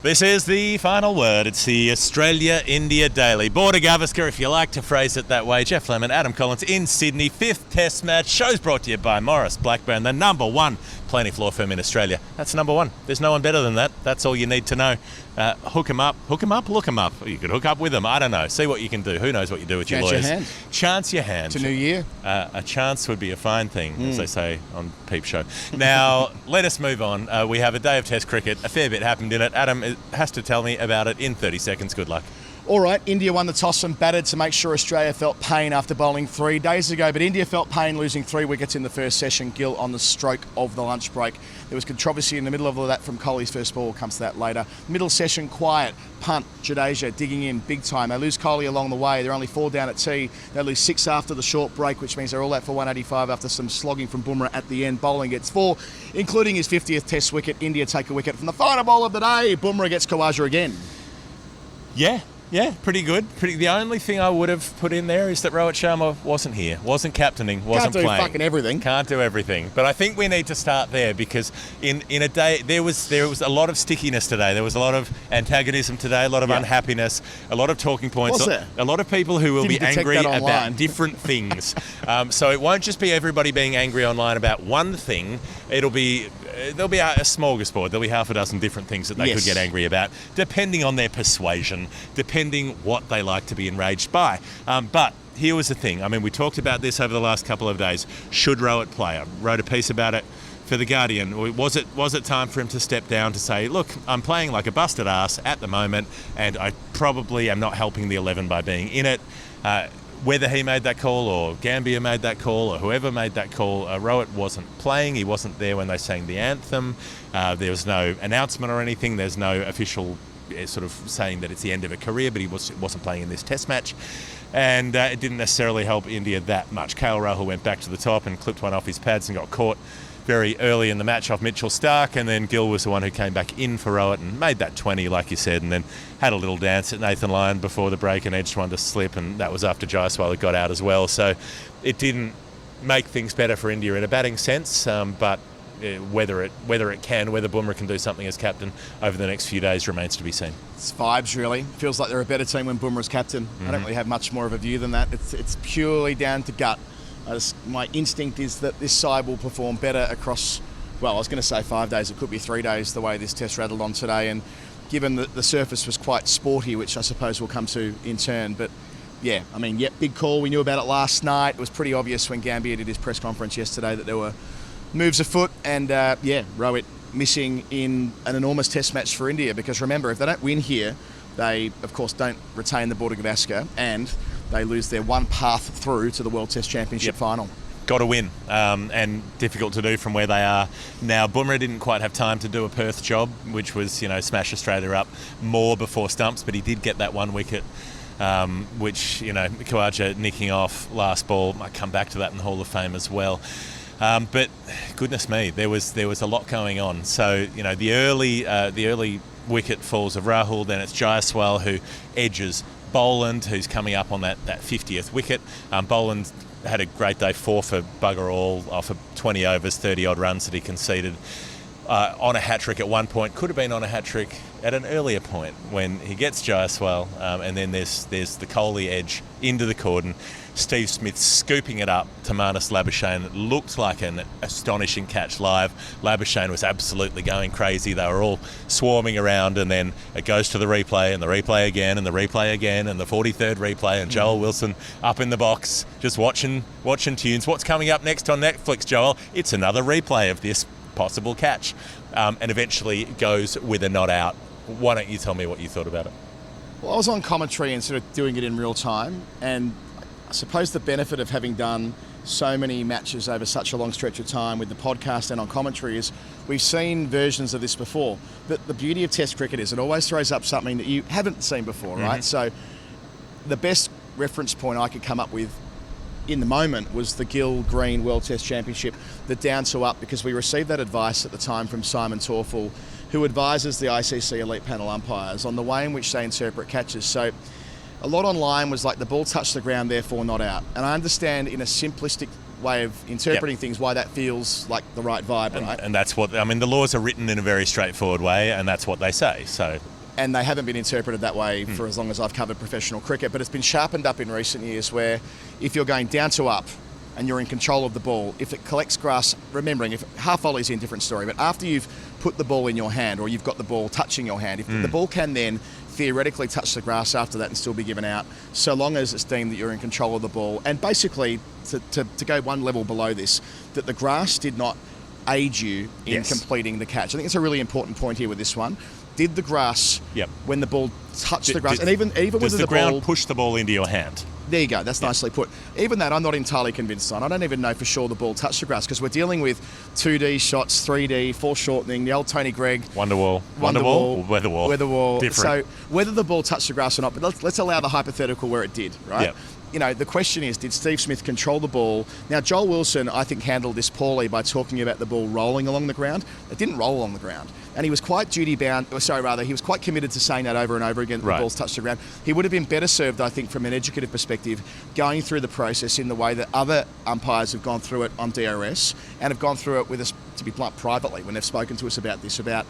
This is the final word. It's the Australia-India Daily. Border Gavaskar, if you like to phrase it that way. Jeff Lemon, Adam Collins in Sydney. Fifth Test match. Show's brought to you by Maurice Blackburn, the number one plaintiff law firm in Australia. That's number one. There's no one better than that. That's all you need to know. Hook 'em up, look 'em up. You could hook up with them. I don't know. See what you can do. Who knows what you do with your lawyers. Chance your hand. It's a new year. A chance would be a fine thing, as they say on Peep Show. Now, let us move on. We have a day of Test cricket. A fair bit happened in it. Adam has to tell me about it in 30 seconds. Good luck. All right, India won the toss and batted to make sure Australia felt pain after bowling 3 days ago, but India felt pain losing 3 wickets in the first session, Gill on the stroke of the lunch break. There was controversy in the middle of all that from Kohli's first ball. We'll come to that later. Middle session, quiet. Punt, Jadeja digging in big time. They lose Kohli along the way. They're only 4 down at tea. They lose 6 after the short break, which means they're all out for 185 after some slogging from Bumrah at the end. Bowling gets 4, including his 50th Test wicket. India take a wicket from the final ball of the day. Bumrah gets Khawaja again. Yeah, pretty good. The only thing I would have put in there is that Rohit Sharma wasn't here, wasn't captaining, wasn't playing. Can't do fucking everything. Can't do everything. But I think we need to start there because in a day there was a lot of stickiness today. There was a lot of antagonism today, a lot of unhappiness, a lot of talking points. Was there? A lot of people who will be angry about different things. So it won't just be everybody being angry online about one thing. There'll be a smorgasbord. There'll be half a dozen different things that they could get angry about, depending on their persuasion, depending what they like to be enraged by. But here was the thing. I mean, we talked about this over the last couple of days. Should Rohit play? I wrote a piece about it for The Guardian. Was it time for him to step down to say, look, I'm playing like a busted ass at the moment, and I probably am not helping the 11 by being in it. Whether he made that call or Gambia made that call or whoever made that call, Rohit wasn't playing. He wasn't there when they sang the anthem. There was no announcement or anything. There's no official sort of saying that it's the end of a career, but he wasn't playing in this Test match. And it didn't necessarily help India that much. KL Rahul went back to the top and clipped one off his pads and got caught very early in the match off Mitchell Starc, and then Gill was the one who came back in for Rohit and made that 20, like you said, and then had a little dance at Nathan Lyon before the break and edged one to slip, and that was after Jaiswal had got out as well. So it didn't make things better for India in a batting sense, but whether Bumrah can do something as captain over the next few days remains to be seen. It's vibes, really. Feels like they're a better team when Bumrah's captain. I don't really have much more of a view than that. It's purely down to gut. My instinct is that this side will perform better across, well, I was going to say 5 days, it could be 3 days the way this Test rattled on today, and given that the surface was quite sporty, which I suppose we'll come to in turn, but yeah, I mean, big call, we knew about it last night. It was pretty obvious when Gambia did his press conference yesterday that there were moves afoot, and Rohit missing in an enormous Test match for India, because remember, if they don't win here, they of course don't retain the Border Gavaskar, and they lose their one path through to the World Test Championship final. Got to win, and difficult to do from where they are now. Bumrah didn't quite have time to do a Perth job, which was, smash Australia up more before stumps, but he did get that 1 wicket, which, Khawaja nicking off last ball. Might come back to that in the Hall of Fame as well. But goodness me, there was a lot going on. So, the early wicket falls of Rahul, then it's Jaiswal who edges Boland, who's coming up on that 50th wicket. Boland had a great day, 4 for bugger all off of 20 overs, 30-odd runs that he conceded on a hat-trick at one point. Could have been on a hat-trick at an earlier point when he gets Jaiswal, and then there's the Kohli edge into the cordon. Steve Smith scooping it up to Marnus Labuschagne. It looked like an astonishing catch live. Labuschagne was absolutely going crazy. They were all swarming around, and then it goes to the replay, and the replay again, and the replay again, and the 43rd replay, and Joel Wilson up in the box just watching tunes. What's coming up next on Netflix, Joel? It's another replay of this possible catch, and eventually it goes with a not out. Why don't you tell me what you thought about it? Well, I was on commentary and sort of doing it in real time, and I suppose the benefit of having done so many matches over such a long stretch of time with the podcast and on commentary is we've seen versions of this before. But the beauty of Test cricket is it always throws up something that you haven't seen before, right? So the best reference point I could come up with in the moment was the Gill Green World Test Championship, the down to up, because we received that advice at the time from Simon Torfel, who advises the ICC elite panel umpires on the way in which they interpret catches. So a lot online was like the ball touched the ground, therefore not out. And I understand in a simplistic way of interpreting things, why that feels like the right vibe, right? And that's what, I mean, the laws are written in a very straightforward way, and that's what they say, so... And they haven't been interpreted that way for as long as I've covered professional cricket, but it's been sharpened up in recent years where if you're going down to up and you're in control of the ball, if it collects grass, remembering if half volley's in, different story, but after you've put the ball in your hand or you've got the ball touching your hand, if the ball can then theoretically touch the grass after that and still be given out, so long as it's deemed that you're in control of the ball. And basically, to go one level below this, that the grass did not aid you in completing the catch. I think it's a really important point here with this one. Did the grass, when the ball touched the grass, and even does whether the ground push the ball into your hand? There you go. That's nicely put. Even that, I'm not entirely convinced on. I don't even know for sure the ball touched the grass because we're dealing with 2D shots, 3D, foreshortening, the old Tony Greig. Wonderwall or Weatherwall? Weatherwall. Different. So whether the ball touched the grass or not, but let's allow the hypothetical where it did, right? Yep. You know, the question is, did Steve Smith control the ball? Now, Joel Wilson, I think, handled this poorly by talking about the ball rolling along the ground. It didn't roll along the ground. And he was quite he was quite committed to saying that over and over again, that the ball's touched the ground. He would have been better served, I think, from an educative perspective, going through the process in the way that other umpires have gone through it on DRS and have gone through it with us, to be blunt, privately, when they've spoken to us about this, about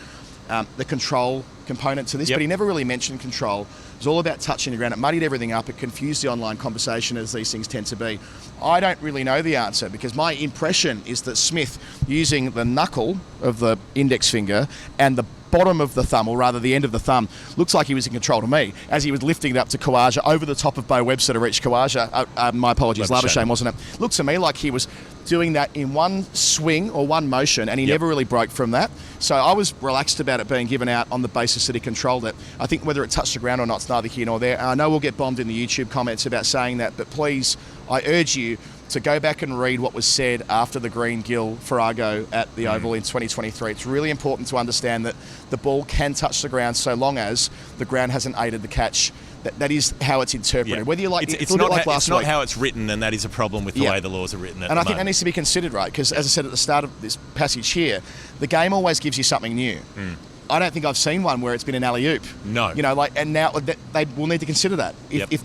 the control component to this, but he never really mentioned control. It was all about touching the ground. It muddied everything up. It confused the online conversation, as these things tend to be. I don't really know the answer because my impression is that Smith, using the knuckle of the index finger and the bottom of the thumb, or rather the end of the thumb, looks like he was in control to me as he was lifting it up to Khawaja over the top of Bo Webster to reach Khawaja. My apologies, Labuschagne, wasn't it? Looks to me like he was doing that in one swing or one motion, and he never really broke from that. So I was relaxed about it being given out on the basis that he controlled it. I think whether it touched the ground or not, it's neither here nor there. I know we'll get bombed in the YouTube comments about saying that, but please, I urge you to go back and read what was said after the green gill Farrago at the Oval in 2023. It's really important to understand that the ball can touch the ground so long as the ground hasn't aided the catch. That is how it's interpreted. Whether you like it's not how it's written, and that is a problem with the way the laws are written at the moment. And I think that needs to be considered, right? Because as I said at the start of this passage here, the game always gives you something new. I don't think I've seen one where it's been an alley-oop. No. You know, and now they will need to consider that. If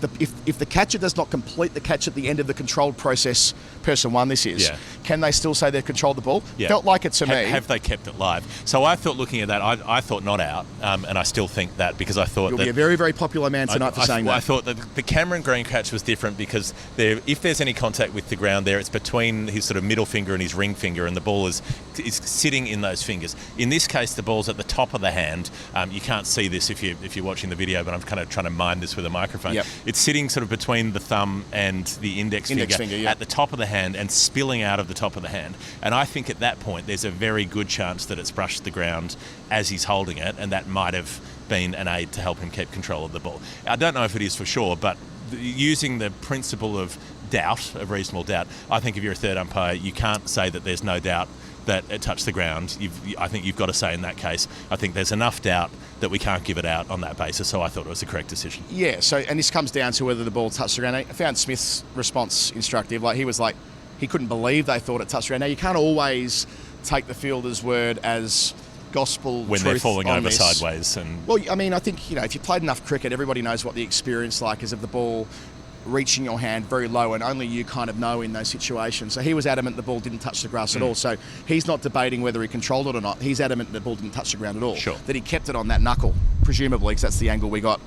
the catcher does not complete the catch at the end of the controlled process, person one this is, can they still say they've controlled the ball? Felt like it to me. Have they kept it live? So I thought, looking at that, I thought not out, and I still think that because I thought You'll be a very, very popular man tonight for saying that. I thought that the Cameron Green catch was different because if there's any contact with the ground there, it's between his sort of middle finger and his ring finger, and the ball is sitting in those fingers. In this case, the ball's at the top of the hand. You can't see this if you're watching the video, but I'm kind of trying to mime this with a microphone. It's sitting sort of between the thumb and the index finger at the top of the hand and spilling out of the top of the hand. And I think at that point there's a very good chance that it's brushed the ground as he's holding it, and that might have been an aid to help him keep control of the ball. I don't know if it is for sure, but using the principle of reasonable doubt, I think if you're a third umpire, you can't say that there's no doubt that it touched the ground. I think you've got to say in that case, I think there's enough doubt that we can't give it out on that basis, so I thought it was the correct decision. Yeah, so, and this comes down to whether the ball touched the ground. I found Smith's response instructive. He was like, he couldn't believe they thought it touched the ground. Now, you can't always take the fielder's word as gospel when they're falling over sideways. Well, I mean, I think, if you played enough cricket, everybody knows what the experience like is of the ball reaching your hand very low, and only you kind of know in those situations. So he was adamant the ball didn't touch the grass at all. So he's not debating whether he controlled it or not. He's adamant the ball didn't touch the ground at all. Sure. That he kept it on that knuckle, presumably, because that's the angle we got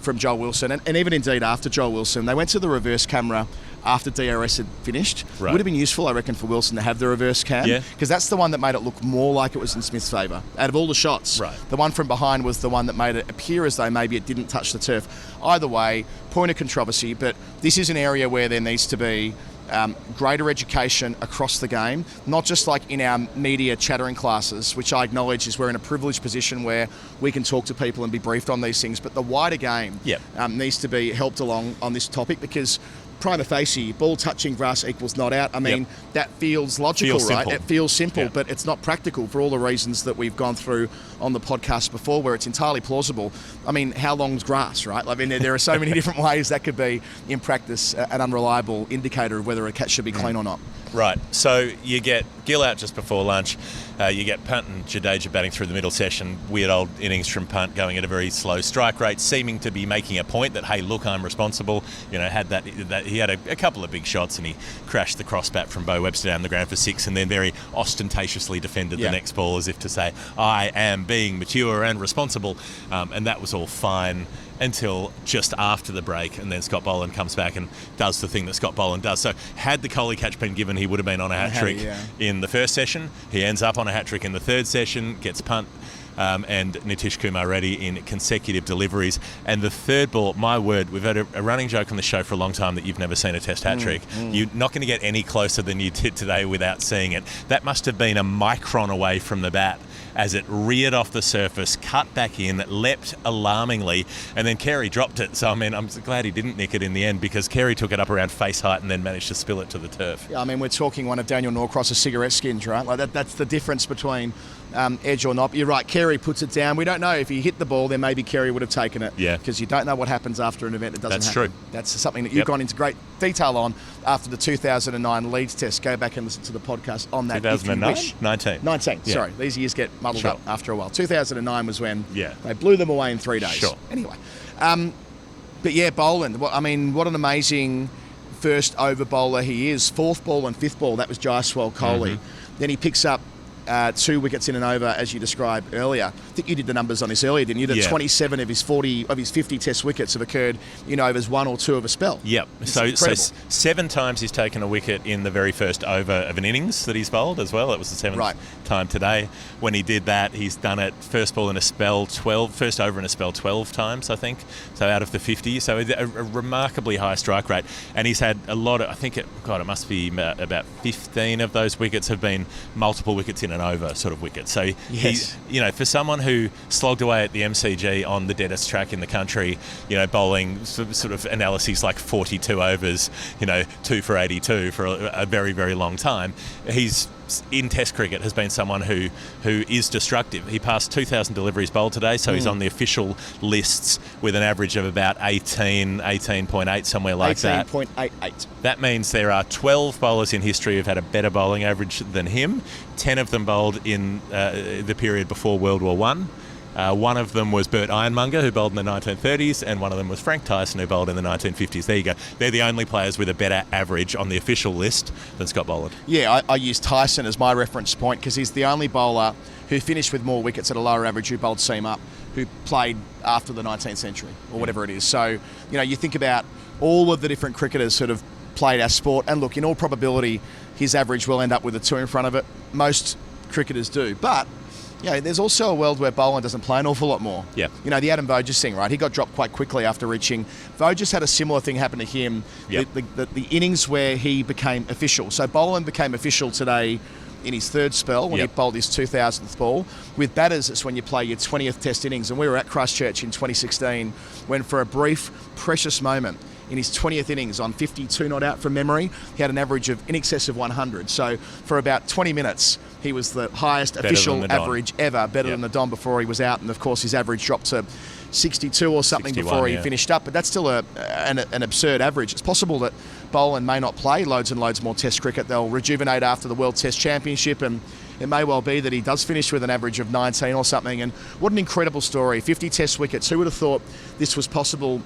from Joel Wilson. And even indeed after Joel Wilson, they went to the reverse camera after DRS had finished. Right. It would have been useful, I reckon, for Wilson to have the reverse cam, because that's the one that made it look more like it was in Smith's favour. Out of all the shots, the one from behind was the one that made it appear as though maybe it didn't touch the turf. Either way, point of controversy, but this is an area where there needs to be greater education across the game, not just like in our media chattering classes, which I acknowledge is we're in a privileged position where we can talk to people and be briefed on these things, but the wider game needs to be helped along on this topic, because prima facie, ball touching grass equals not out. I mean, that feels logical, right? It feels simple, but it's not practical for all the reasons that we've gone through on the podcast before, where it's entirely plausible. I mean, how long's grass, right? I mean, there are so many different ways that could be, in practice, an unreliable indicator of whether a catch should be clean or not. Right. So you get Gill out just before lunch. You get Punt and Jadeja batting through the middle session. Weird old innings from Punt, going at a very slow strike rate, seeming to be making a point that, hey, look, I'm responsible. Had that he had a couple of big shots, and he crashed the crossbat from Bo Webster down the ground for 6, and then very ostentatiously defended the next ball as if to say, I am being mature and responsible, and that was all fine until just after the break, and then Scott Boland comes back and does the thing that Scott Boland does. So had the Kohli catch been given, he would have been on a hat-trick in the first session. He ends up on a hat-trick in the third session, gets punt, and Nitish Kumar Reddy in consecutive deliveries. And the third ball, my word, we've had a running joke on the show for a long time that you've never seen a test hat-trick. You're not going to get any closer than you did today without seeing it. That must have been a micron away from the bat as it reared off the surface, cut back in, leapt alarmingly, and then Carey dropped it. So, I mean, I'm glad he didn't nick it in the end, because Carey took it up around face height and then managed to spill it to the turf. Yeah, I mean, we're talking one of Daniel Norcross's cigarette skins, right? Like that's the difference between edge or not. You're right, Carey puts it down. We don't know if he hit the ball, then maybe Carey would have taken it. Yeah. Because you don't know what happens after an event that doesn't happen. That's true. That's something that you've gone into great detail on after the 2009 Leeds test. Go back and listen to the podcast on that. 2009? 19. Yeah. Sorry, these years get muddled up after a while. 2009 was when they blew them away in 3 days. Sure. Anyway. But yeah, Boland, what an amazing first over bowler he is. Fourth ball and fifth ball, that was Jasprit Kohli. Then he picks up 2 wickets in and over, as you described earlier. I think you did the numbers on this earlier, didn't you? That 27 of his 50 test wickets have occurred in overs 1 or 2 of a spell. Yep. So 7 times he's taken a wicket in the very first over of an innings that he's bowled as well. It was the 7th time today. When he did that, he's done it first over in a spell 12 times, I think. So out of the 50. So a remarkably high strike rate. And he's had a lot of, I think it must be about 15 of those wickets have been multiple wickets in and over sort of wickets. So he's, for someone who slogged away at the MCG on the deadest track in the country, bowling sort of analyses like 42 overs, 2 for 82 for a very, very long time, he's in Test cricket has been someone who is destructive. He passed 2,000 deliveries bowled today, so he's on the official lists with an average of about 18.8, somewhere like 18.88. That means there are 12 bowlers in history who've had a better bowling average than him. 10 of them bowled in the period before World War One. One of them was Bert Ironmonger, who bowled in the 1930s, and one of them was Frank Tyson, who bowled in the 1950s. There you go. They're the only players with a better average on the official list than Scott Boland. Yeah, I use Tyson as my reference point because he's the only bowler who finished with more wickets at a lower average, who bowled seam up, who played after the 19th century or whatever it is. So, you think about all of the different cricketers sort of played our sport, and look, in all probability, his average will end up with a 2 in front of it. Most cricketers do, but there's also a world where Boland doesn't play an awful lot more. Yeah. The Adam Voges thing, right? He got dropped quite quickly after reaching. Voges had a similar thing happen to him. Yep. The innings where he became official. So Boland became official today in his third spell when he bowled his 2,000th ball. With batters, it's when you play your 20th test innings. And we were at Christchurch in 2016 when, for a brief, precious moment, in his 20th innings on 52 not out from memory, he had an average of in excess of 100. So for about 20 minutes, he was the highest official average ever, better than the Don before he was out. And of course, his average dropped to 62 or something before he finished up. But that's still an absurd average. It's possible that Boland may not play loads and loads more Test cricket. They'll rejuvenate after the World Test Championship, and it may well be that he does finish with an average of 19 or something. And what an incredible story. 50 Test wickets. Who would have thought this was possible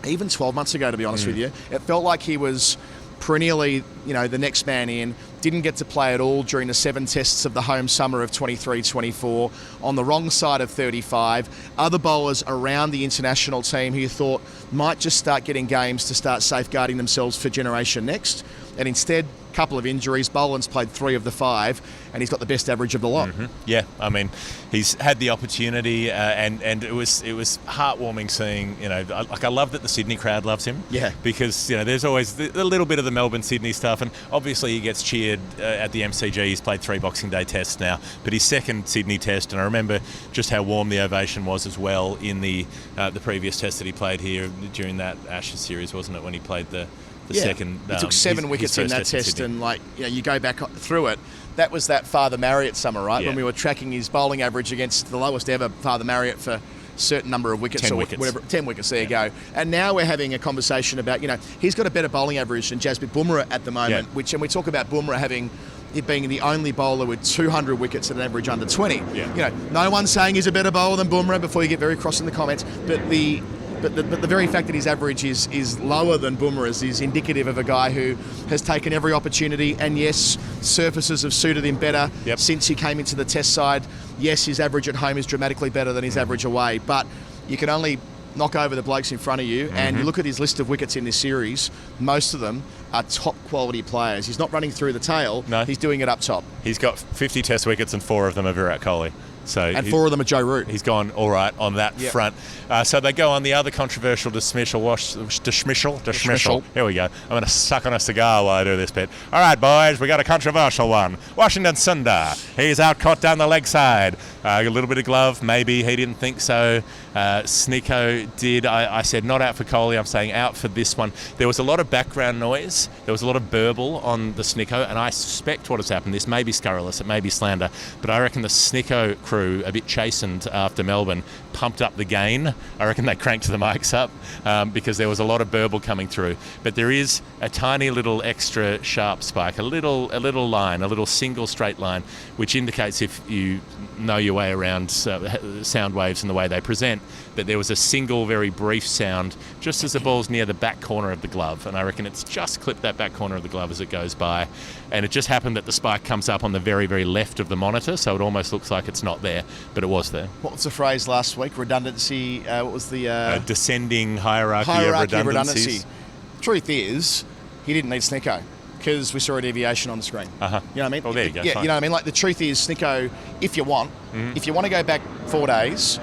even 12 months ago, to be honest with you? It felt like he was perennially, the next man in. Didn't get to play at all during the 7 tests of the home summer of 23-24. On the wrong side of 35. Other bowlers around the international team who you thought might just start getting games to start safeguarding themselves for Generation Next. And instead, a couple of injuries. Boland's played 3 of the 5, and he's got the best average of the lot. Yeah, I mean, he's had the opportunity, and it was heartwarming seeing. I love that the Sydney crowd loves him. Yeah, because there's always a little bit of the Melbourne Sydney stuff, and obviously he gets cheered at the MCG. He's played 3 Boxing Day tests now, but his second Sydney test, and I remember just how warm the ovation was as well in the previous test that he played here during that Ashes series, wasn't it? When he played the second. He took 7 wickets in that test, and you go back through it. That was that Father Marriott summer, right? When we were tracking his bowling average against the lowest ever Father Marriott for a certain number of wickets. 10 wickets. Whatever, 10 wickets, there you go. And now we're having a conversation about, he's got a better bowling average than Jasprit Bumrah at the moment, and we talk about Bumrah having it being the only bowler with 200 wickets at an average under 20. Yeah. No one's saying he's a better bowler than Bumrah before you get very cross in the comments, but the But the very fact that his average is lower than Bumrah's is indicative of a guy who has taken every opportunity, and yes, surfaces have suited him better since he came into the Test side. Yes, his average at home is dramatically better than his average away, but you can only knock over the blokes in front of you, and you look at his list of wickets in this series, most of them are top quality players. He's not running through the tail, he's doing it up top. He's got 50 Test wickets and 4 of them are Virat Kohli. And 4 of them are Joe Root. He's gone all right on that front. So they go on the other controversial dismissal. Here we go. I'm going to suck on a cigar while I do this bit. All right, boys, we got a controversial one. Washington Sundar. He's out caught down the leg side. A little bit of glove, maybe. He didn't think so. Snicko did. I said not out for Kohli. I'm saying out for this one. There was a lot of background noise. There was a lot of burble on the Snicko, and I suspect what has happened. This may be scurrilous. It may be slander. But I reckon the Snicko crew, a bit chastened after Melbourne, pumped up the gain. I reckon they cranked the mics up because there was a lot of burble coming through. But there is a tiny little extra sharp spike, a little line, a little single straight line, which indicates, if you know your way around sound waves and the way they present, that there was a single very brief sound just as the ball's near the back corner of the glove, and I reckon it's just clipped that back corner of the glove as it goes by, and it just happened that the spike comes up on the very, very left of the monitor, so it almost looks like it's not there, but it was there. What was the phrase last week? Redundancy, what was the... descending hierarchy of redundancies. Truth is, he didn't need Snicko, because we saw a deviation on the screen. You know what I mean? Well, there you go. Yeah, you know what I mean? Like, the truth is, Snicko, if you want to go back 4 days,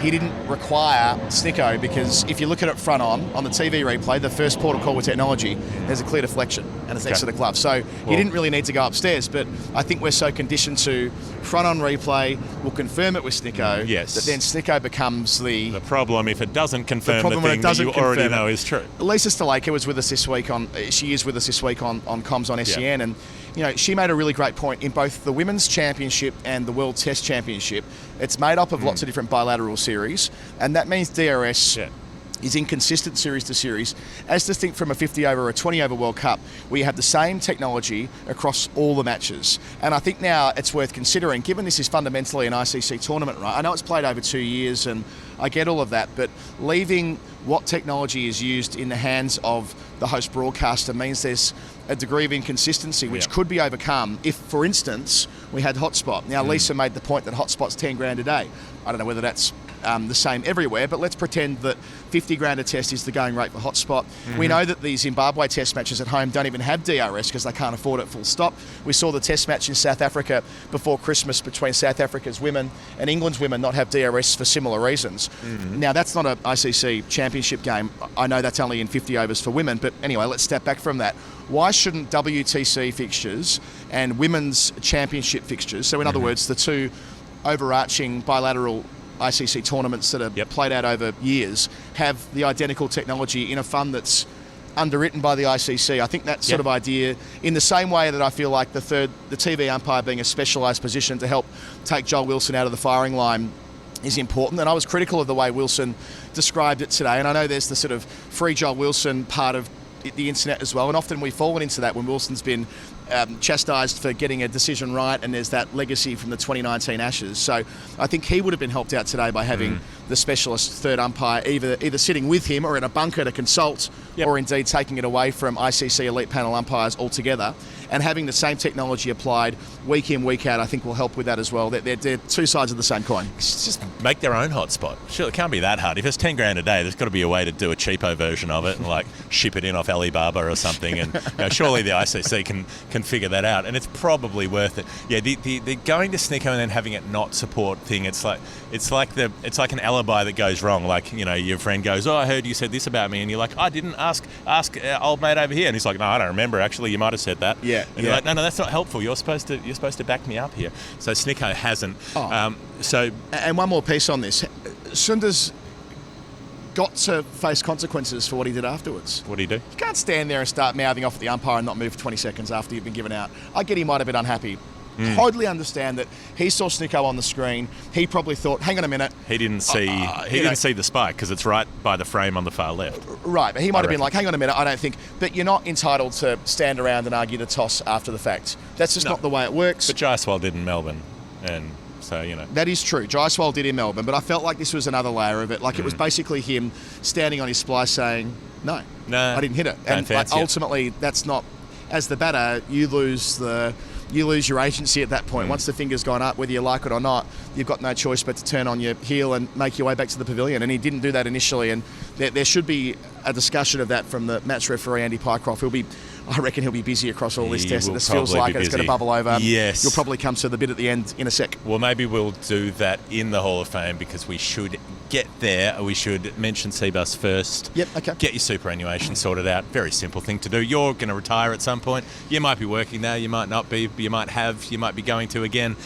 he didn't require Snicko, because if you look at it front on the TV replay, the first port of call with technology, there's a clear deflection and it's next to the glove. So he didn't really need to go upstairs, but I think we're so conditioned to front on replay, we'll confirm it with Snicko, that then Snicko becomes the problem if it doesn't confirm the thing that you already know is true. Lisa Sthalekar was with us this week on comms on SEN, and you know, she made a really great point. In both the Women's Championship and the World Test Championship, it's made up of lots of different bilateral series, and that means DRS is inconsistent series to series, as distinct from a 50 over or a 20 over World Cup, where you have the same technology across all the matches. And I think now it's worth considering, given this is fundamentally an ICC tournament, right? I know it's played over 2 years, and I get all of that, but leaving what technology is used in the hands of the host broadcaster means there's a degree of inconsistency which could be overcome if, for instance, we had hotspot. Now, Lisa made the point that hotspot's 10 grand a day. I don't know whether that's the same everywhere, but let's pretend that 50 grand a test is the going rate for hotspot. We know that the Zimbabwe test matches at home don't even have DRS because they can't afford it, full stop. We saw the test match in South Africa before Christmas between South Africa's women and England's women not have DRS for similar reasons. Now, that's not an ICC championship game. I know that's only in 50 overs for women, but anyway, let's step back from that. Why shouldn't WTC fixtures and women's championship fixtures, so in other words, the two overarching bilateral ICC tournaments that are played out over years, have the identical technology in a fund that's underwritten by the ICC? I think that sort of idea, in the same way that I feel like the TV umpire being a specialised position to help take Joel Wilson out of the firing line is important. And I was critical of the way Wilson described it today, and I know there's the sort of free Joel Wilson part of the internet as well, and often we've fallen into that when Wilson's been chastised for getting a decision right, and there's that legacy from the 2019 Ashes. So I think he would have been helped out today by having the specialist third umpire either sitting with him or in a bunker to consult, or indeed taking it away from ICC elite panel umpires altogether, and having the same technology applied week in, week out, I think will help with that as well. They're two sides of the same coin. Just make their own hotspot. Sure, it can't be that hard. If it's 10 grand a day, there's got to be a way to do a cheapo version of it and like ship it in off Alibaba or something. And you know, surely the ICC can figure that out, and it's probably worth it. Yeah, the going to Snicko and then having it not support thing. It's like an alibi that goes wrong. Like, you know, your friend goes, "Oh, I heard you said this about me," and you're like, "I didn't ask old mate over here," and he's like, "No, I don't remember. Actually, you might have said that." And you're like, "No, that's not helpful. You're supposed to back me up here." So Snicko hasn't. And one more piece on this, Sundar's got to face consequences for what he did afterwards. What did he do? You can't stand there and start mouthing off at the umpire and not move for 20 seconds after you've been given out. I get he might have been unhappy. Totally understand that he saw Snicko on the screen. He probably thought, hang on a minute. He didn't see see the spike because it's right by the frame on the far left. Right, but he might have been like, hang on a minute, I don't think. But you're not entitled to stand around and argue the toss after the fact. That's just not the way it works. But Jasprit did in Melbourne, and So, That is true. Jasprit did in Melbourne, but I felt like this was another layer of it. Like, it was basically him standing on his splice saying, no, I didn't hit it. And ultimately, that's not... As the batter, you lose your agency at that point. Once the finger's gone up, whether you like it or not, you've got no choice but to turn on your heel and make your way back to the pavilion. And he didn't do that initially. And there should be a discussion of that from the match referee, Andy Pycroft. I reckon he'll be busy across all this test. And this feels like it's going to bubble over. Yes. You'll probably come to the bit at the end in a sec. Well, maybe we'll do that in the Hall of Fame because we should get there. We should mention CBUS first. Yep, okay. Get your superannuation sorted out. Very simple thing to do. You're going to retire at some point. You might be working now. You might not be. You might be going to again.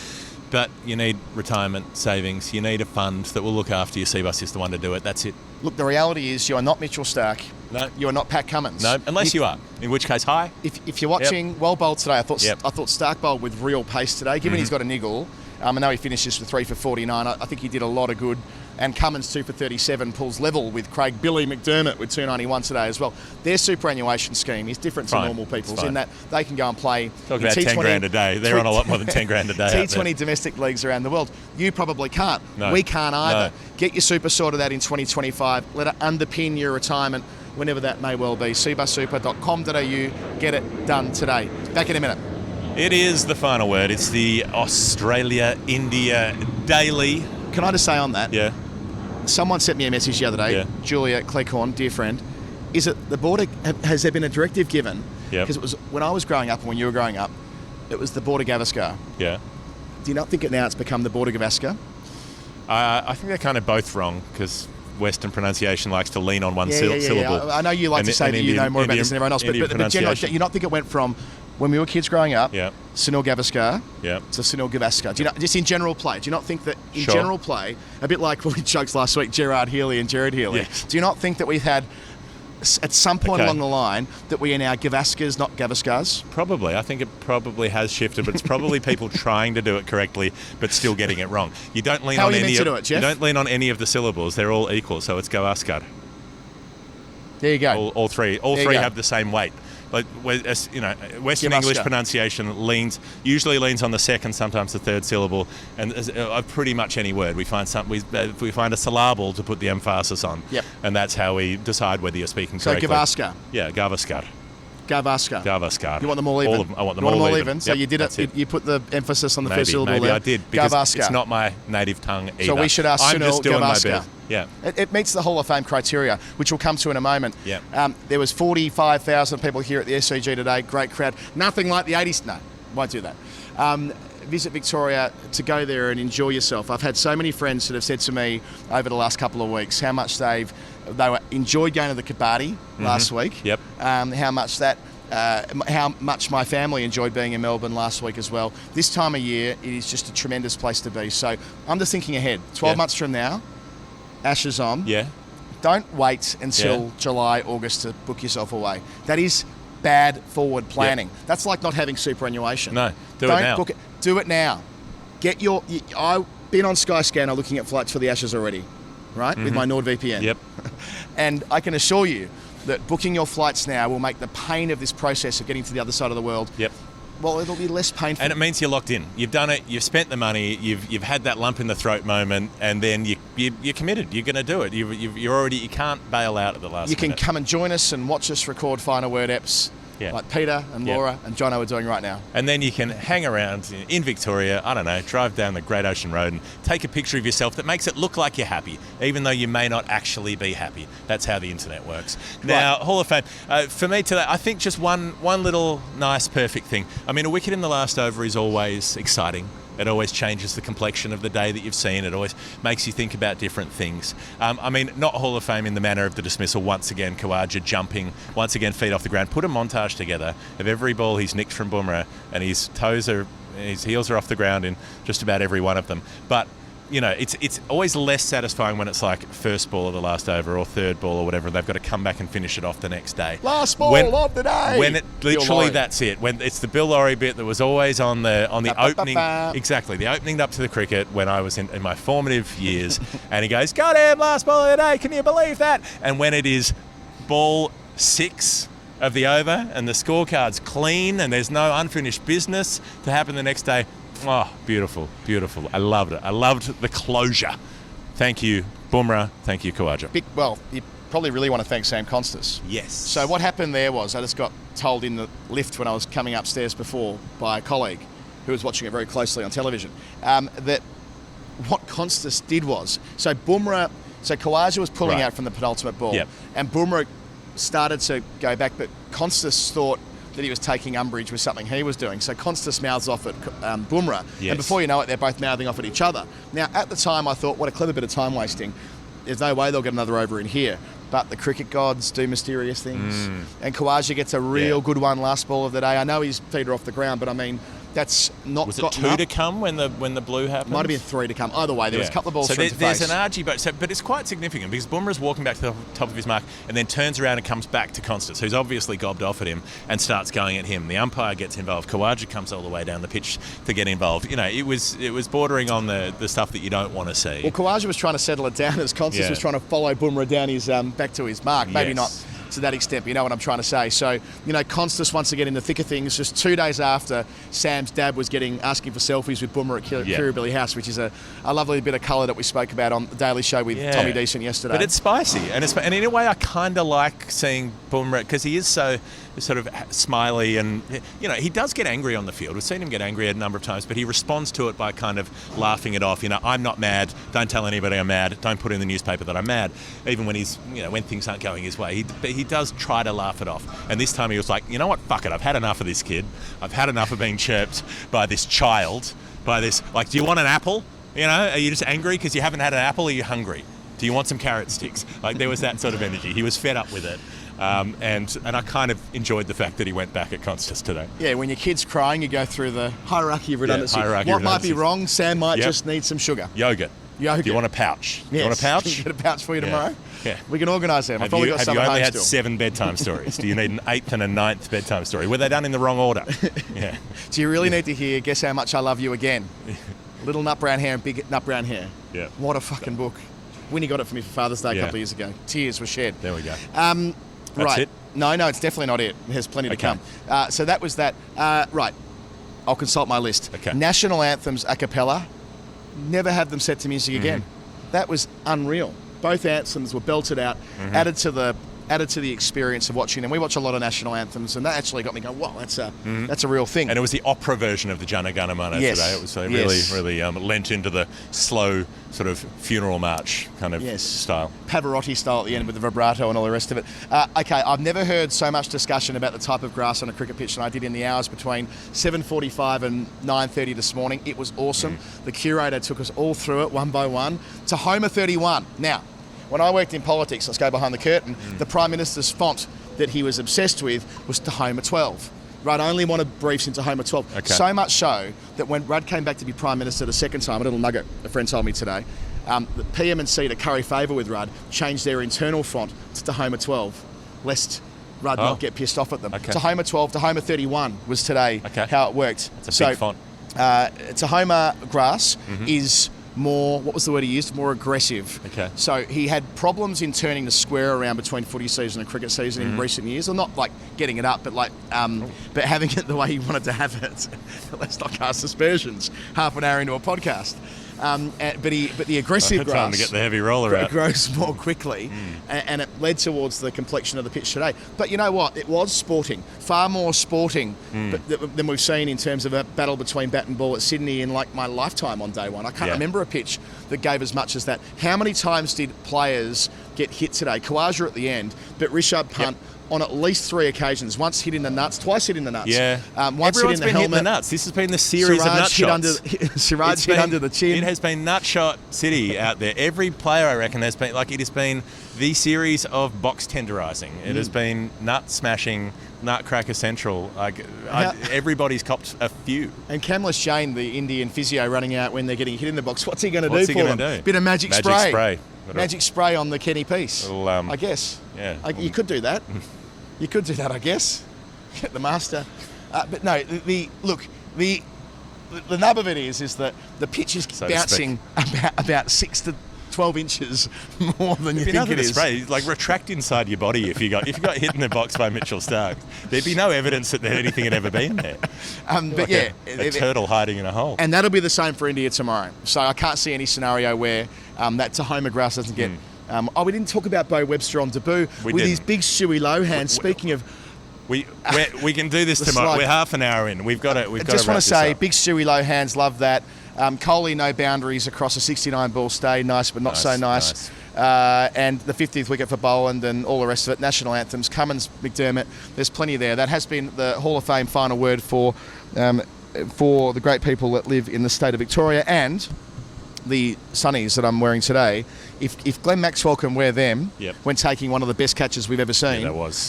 But you need retirement savings. You need a fund that will look after you. CBUS is the one to do it. That's it. Look, the reality is you are not Mitchell Starc. No. You are not Pat Cummins. No, unless you are. In which case, hi. If you're watching, well bowled today. I thought Starc bowled with real pace today. Given he's got a niggle, I know he finished this for 3 for 49. I think he did a lot of good. And Cummins 2 for 37 pulls level with Craig Billy McDermott with 291 today as well. Their superannuation scheme is different to normal people's in that they can go and play. Talk about T20, 10 grand a day. They're on a lot more than 10 grand a day. T20 domestic leagues around the world. You probably can't. No. We can't either. No. Get your super sorted out in 2025. Let it underpin your retirement whenever that may well be. cbussuper.com.au. Get it done today. Back in a minute. It is the final word. It's the Australia-India Daily. Can I just say on that? Yeah. Someone sent me a message the other day, Julia Cleghorn, dear friend. Is it the border? Has there been a directive given? Because it was when I was growing up and when you were growing up, it was the Border Gavaskar. Yeah. Do you not think it's become the Border Gavaskar? I think they're kind of both wrong because Western pronunciation likes to lean on one syllable. I know you like to say that you know more about this than everyone else, but generally, you not think it went from when we were kids growing up, Sunil Gavaskar to Sunil Gavaskar. Do you know, just in general play, do you not think that in general play, a bit like what we joked last week, Gerard Healy and Jared Healy, do you not think that we've had at some point along the line that we are now Gavaskars, not Gavaskars? Probably. I think it probably has shifted, but it's probably people trying to do it correctly but still getting it wrong. You don't lean on any you don't lean on any of the syllables. They're all equal, so it's Gavaskar. There you go. All three have the same weight. Like, Western English pronunciation usually leans on the second, sometimes the third syllable, and pretty much any word we find we find a syllable to put the emphasis on, and that's how we decide whether you're speaking correctly. So Gavaskar. Yeah, Gavaskar. Gavaskar. You want them all even? All of them. I want them all even. So you did it. You put the emphasis on the first syllable. Maybe there. I did because it's not my native tongue either. So we should ask Sunil Gavaskar. I'm just doing my best. Yeah. It meets the Hall of Fame criteria, which we'll come to in a moment. Yeah. There was 45,000 people here at the SCG today. Great crowd. Nothing like the 80s. No, won't do that. Visit Victoria to go there and enjoy yourself. I've had so many friends that have said to me over the last couple of weeks how much they enjoyed going to the Kabaddi last week. Yep. How much my family enjoyed being in Melbourne last week as well. This time of year, it is just a tremendous place to be. So I'm just thinking ahead. 12 months from now, Ashes on. Yeah. Don't wait until July, August to book yourself away. That is bad forward planning. Yep. That's like not having superannuation. No, Don't it now. Book it. Do it now. I've been on Skyscanner looking at flights for the Ashes already, right? With my NordVPN. Yep. And I can assure you that booking your flights now will make the pain of this process of getting to the other side of the world. Yep. Well, it'll be less painful. And it means you're locked in. You've done it. You've spent the money. You've had that lump in the throat moment, and then you're committed. You're going to do it. You can't bail out at the last minute. You can come and join us and watch us record Final Word EPs. Like Peter and Laura and Jono are doing right now. And then you can hang around in Victoria, I don't know, drive down the Great Ocean Road and take a picture of yourself that makes it look like you're happy, even though you may not actually be happy. That's how the internet works. Now, Hall of Fame, for me today, I think just one little nice, perfect thing. I mean, a wicket in the last over is always exciting. It always changes the complexion of the day that you've seen. It always makes you think about different things. I mean, not Hall of Fame in the manner of the dismissal. Once again, Khawaja jumping, once again, feet off the ground. Put a montage together of every ball he's nicked from Bumrah, and his heels are off the ground in just about every one of them. But it's always less satisfying when it's like first ball of the last over or third ball or whatever. They've got to come back and finish it off the next day. Last ball of the day. When it literally that's it. When it's the Bill Lawry bit that was always on the opening. Exactly, the opening up to the cricket when I was in my formative years, and he goes, "Got him, last ball of the day. Can you believe that?" And when it is ball 6 of the over and the scorecard's clean and there's no unfinished business to happen the next day. Oh, Beautiful, beautiful. I loved it. I loved the closure. Thank you, Bumrah. Thank you, Khawaja. You probably really want to thank Sam Konstas. Yes. So what happened there was I just got told in the lift when I was coming upstairs before by a colleague who was watching it very closely on television, that what Konstas did was, so Khawaja was pulling out from the penultimate ball, and Bumrah started to go back, but Konstas thought that he was taking umbrage with something he was doing. So Konstas mouths off at Bumrah, and before you know it, they're both mouthing off at each other. Now, at the time, I thought, what a clever bit of time wasting. There's no way they'll get another over in here. But the cricket gods do mysterious things. And Khawaja gets a real good one last ball of the day. I know he's feet are off the ground, but I mean, that's not. Was it 2 to come when the blue happened? Might have been 3 to come. Either way, there was a couple of balls. So there's an argy, but it's quite significant because Bumrah's walking back to the top of his mark and then turns around and comes back to Konstas, who's obviously gobbed off at him and starts going at him. The umpire gets involved. Khawaja comes all the way down the pitch to get involved. You know, it was bordering on the stuff that you don't want to see. Well, Khawaja was trying to settle it down as Konstas was trying to follow Bumrah down his back to his mark. Maybe not to that extent, but you know what I'm trying to say. So, you know, Konstas once again in the thick of things, just 2 days after Sam's dad was asking for selfies with Bumrah at Kirribilli House, which is a lovely bit of colour that we spoke about on the Daily Show with Tommy Decent yesterday. But it's spicy, and in a way I kind of like seeing Bumrah because he is so sort of smiley, and you know, he does get angry on the field. We've seen him get angry a number of times, but he responds to it by kind of laughing it off. You know, I'm not mad. Don't tell anybody I'm mad. Don't put in the newspaper that I'm mad. Even when when things aren't going his way, he does try to laugh it off. And this time he was like, you know what? Fuck it. I've had enough of this kid. I've had enough of being chirped by this child. By this, like, do you want an apple? You know, are you just angry because you haven't had an apple? Or are you hungry? Do you want some carrot sticks? Like, there was that sort of energy. He was fed up with it. And I kind of enjoyed the fact that he went back at Konstas today. Yeah, when your kid's crying, you go through the hierarchy of redundancy. What might be wrong? Sam might just need some sugar. Yogurt. Do you want a pouch? Yes. Do you want a pouch? Can we get a pouch for you tomorrow? Yeah. We can organise them. Have you only had 7 bedtime stories? Do you need an 8th and a 9th bedtime story? Were they done in the wrong order? Yeah. Do you really need to hear Guess How Much I Love You Again? Little Nut Brown Hair and Big Nut Brown Hair. Yeah. What a fucking book. Winnie got it for me for Father's Day a couple of years ago. Tears were shed. There we go. That's it? No, it's definitely not it. There's plenty to come. So that was that. Right. I'll consult my list. Okay. National anthems a cappella. Never have them set to music again. That was unreal. Both anthems were belted out, added to the experience of watching them. We watch a lot of national anthems, and that actually got me going, wow, that's a real thing. And it was the opera version of the Jana Gana Mana today. It was really lent into the slow sort of funeral march kind of style. Pavarotti style at the end with the vibrato and all the rest of it. Okay, I've never heard so much discussion about the type of grass on a cricket pitch than I did in the hours between 7:45 and 9:30 this morning. It was awesome. The curator took us all through it one by one to Homer 31. Now, when I worked in politics, let's go behind the curtain, the Prime Minister's font that he was obsessed with was to Homer 12. Rudd only wanted briefs into Homer 12. Okay. So much so that when Rudd came back to be Prime Minister the second time, a little nugget a friend told me today, the PM&C, to curry favour with Rudd, changed their internal font to Homer 12, lest Rudd not get pissed off at them. Okay. To Homer 12 to Homer 31 was today how it worked. It's a big font. To Homer grass is more, what was the word he used? More aggressive. Okay. So he had problems in turning the square around between footy season and cricket season in recent years. Or not like getting it up, but like, but having it the way he wanted to have it. Let's not cast aspersions half an hour into a podcast. But the aggressive grass trying to get the heavy roller out. Grows more quickly, and it led towards the complexion of the pitch today. But you know what? It was sporting, far more sporting than we've seen in terms of a battle between bat and ball at Sydney in like my lifetime on day one. I can't remember a pitch that gave as much as that. How many times did players get hit today? Khawaja at the end, but Rishabh Pant on at least 3 occasions. Once hit in the nuts, twice hit in the nuts. Yeah. Once Everyone's hit in the helmet. hitting the nuts. This has been the series of nut shots. Siraj hit under the chin. It has been nut shot city out there. Every player, I reckon, has been, like, it has been the series of box tenderising. It has been nut smashing, nutcracker central. Like, everybody's copped a few. And Kamlesh Jain, the Indian physio, running out when they're getting hit in the box. What's he going to do for them? Bit of magic spray. Magic spray on the Kenny piece, I guess. Yeah. You could do that. You could do that, I guess. Get the master. But no, the nub of it is that the pitch is bouncing about 6 to 12 inches more than you There'd be think nothing it to is. spray. Like, retract inside your body if you got hit in the box by Mitchell Starc. There'd be no evidence that anything had ever been there. But like yeah, a turtle hiding in a hole. and that'll be the same for India tomorrow. So I can't see any scenario where that Tahoma grass doesn't get. We didn't talk about Bo Webster on debut with his big Suey Low hands. Speaking of. We can do this tomorrow. slug. We're half an hour in. We've got to. I just want to say, big Suey Low hands, love that. Kohli, no boundaries across a 69 ball stay, nice but not so nice. And the 50th wicket for Boland and all the rest of it. National anthems, Cummins, McDermott, there's plenty there. That has been the Hall of Fame final word for the great people that live in the state of Victoria, and the sunnies that I'm wearing today. If Glenn Maxwell can wear them when taking one of the best catches we've ever seen,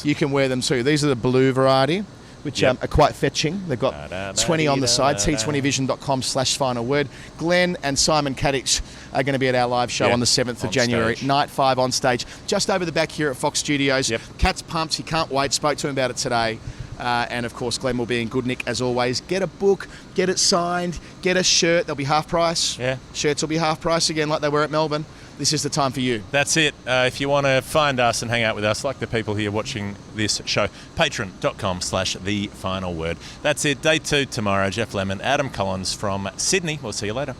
you can wear them too. These are the blue variety, which are quite fetching. They've got 20 on the side, t20vision.com/final word. Glenn and Simon KATICH are going to be at our live show on the 7th of January, night 5 on stage, just over the back here at Fox Studios. Cat's pumped, he can't wait, spoke to him about it today. And of course, Glenn will be in good nick as always. Get a book, get it signed, get a shirt. They'll be half price. Shirts will be half price again, like they were at Melbourne. This is the time for you. That's it. If you want to find us and hang out with us, like the people here watching this show, patreon.com/thefinalword. That's it. Day 2 tomorrow. Jeff Lemon, Adam Collins from Sydney. We'll see you later.